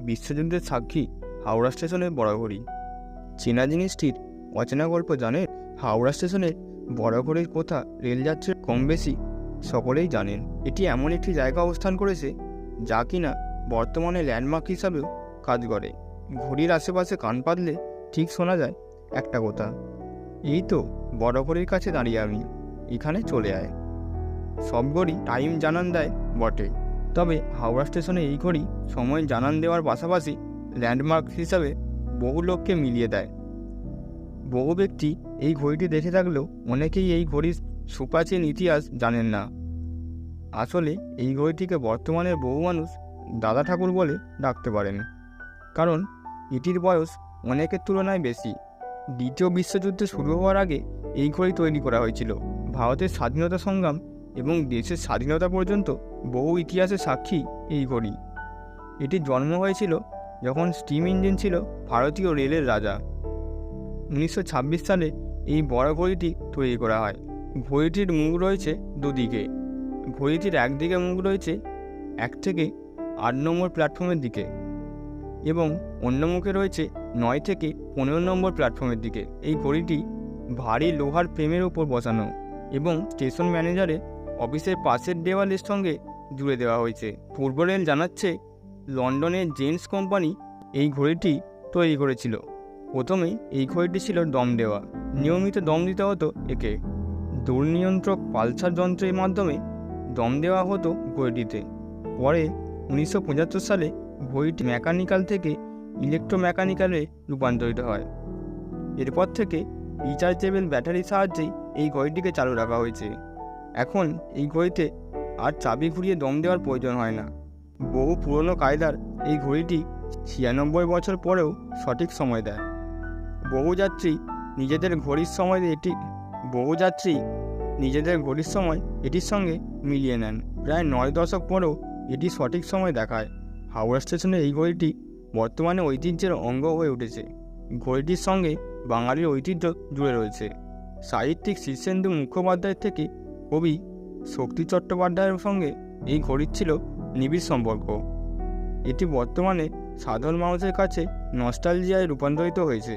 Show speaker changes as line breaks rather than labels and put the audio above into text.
বিশ্বযুদ্ধের সাক্ষী হাওড়া স্টেশনের বড় ঘড়ি। চেনা জিনিসটির অচেনা গল্প জানেন? হাওড়া স্টেশনের বড় ঘড়ির কথা রেলযাত্রীর কম বেশি সকলেই জানেন। এটি এমন একটি জায়গা অবস্থান করেছে যা কিনা বর্তমানে ল্যান্ডমার্ক হিসাবেও কাজ করে। ঘড়ির আশেপাশে কান পাতলে ঠিক শোনা যায় একটা কথা, এই তো বড় ঘড়ির কাছে দাঁড়িয়ে আমি, এখানে চলে আয়। সব ঘড়ি টাইম জানান দেয় বটে, তবে হাওড়া স্টেশনে এই ঘড়ি সময় জানান দেওয়ার পাশাপাশি ল্যান্ডমার্ক হিসাবে বহু লোককে মিলিয়ে দেয়। বহু ব্যক্তি এই ঘড়িটি দেখে থাকলেও অনেকেই এই ঘড়ির সুপ্রাচীন ইতিহাস জানেন না। আসলে এই ঘড়িটিকে বর্তমানের বহু মানুষ দাদা ঠাকুর বলে ডাকতে পারেন, কারণ এটির বয়স অনেকের তুলনায় বেশি। দ্বিতীয় বিশ্বযুদ্ধ শুরু হওয়ার আগে এই ঘড়ি তৈরি করা হয়েছিল। ভারতের স্বাধীনতা সংগ্রাম এবং দেশের স্বাধীনতা পর্যন্ত বহু ইতিহাসের সাক্ষী এই ঘড়ি। এটির জন্ম হয়েছিল যখন স্টিম ইঞ্জিন ছিল ভারতীয় রেলের রাজা। 1926 সালে এই বড় ঘড়িটি তৈরি করা হয়। ঘড়িটির মুখ রয়েছে দুদিকে। ঘড়িটির একদিকে মুখ রয়েছে 1 থেকে 8 নম্বর প্ল্যাটফর্মের দিকে এবং অন্য মুখে রয়েছে 9 থেকে 15 নম্বর প্ল্যাটফর্মের দিকে। এই ঘড়িটি ভারী লোহার ফ্রেমের উপর বসানো এবং স্টেশন ম্যানেজারের অফিসের পাশের দেওয়ালের সঙ্গে জুড়ে দেওয়া হয়েছে। পূর্ব রেল জানাচ্ছে লন্ডনের জেন্স কোম্পানি এই ঘড়িটি তৈরি করেছিল। প্রথমেই এই ঘড়িটি ছিল দম দেওয়া, নিয়মিত দম দিতে হতো একে। দূরনিয়ন্ত্রক পালসার যন্ত্রের মাধ্যমে দম দেওয়া হতো ঘড়িটিতে। পরে 1975 সালে ঘড়িটি মেকানিক্যাল থেকে ইলেকট্রোমেকানিক্যালে রূপান্তরিত হয়। এরপর থেকে রিচার্জেবল ব্যাটারির সাহায্যেই এই ঘড়িটিকে চালু রাখা হয়েছে। এখন এই ঘড়িতে আর চাবি ঘুরিয়ে দম দেওয়ার প্রয়োজন হয় না। বহু পুরনো কায়দার এই ঘড়িটি 96 বছর পরেও সঠিক সময় দেয়। বহু যাত্রী নিজেদের ঘড়ির সময় এটির সঙ্গে মিলিয়ে নেন। প্রায় 9 দশক পরেও এটি সঠিক সময় দেখায়। হাওড়া স্টেশনের এই ঘড়িটি বর্তমানে ঐতিহ্যের অঙ্গ হয়ে উঠেছে। ঘড়িটির সঙ্গে বাঙালির ঐতিহ্য জুড়ে রয়েছে। সাহিত্যিক শীর্ষেন্দু মুখোপাধ্যায়ের থেকে কবি শক্তি চট্টোপাধ্যায়ের সঙ্গে এই ঘড়ির ছিল নিবিড় সম্পর্ক। এটি বর্তমানে সাধারণ মানুষের কাছে নস্টালজিয়ায় রূপান্তরিত হয়েছে।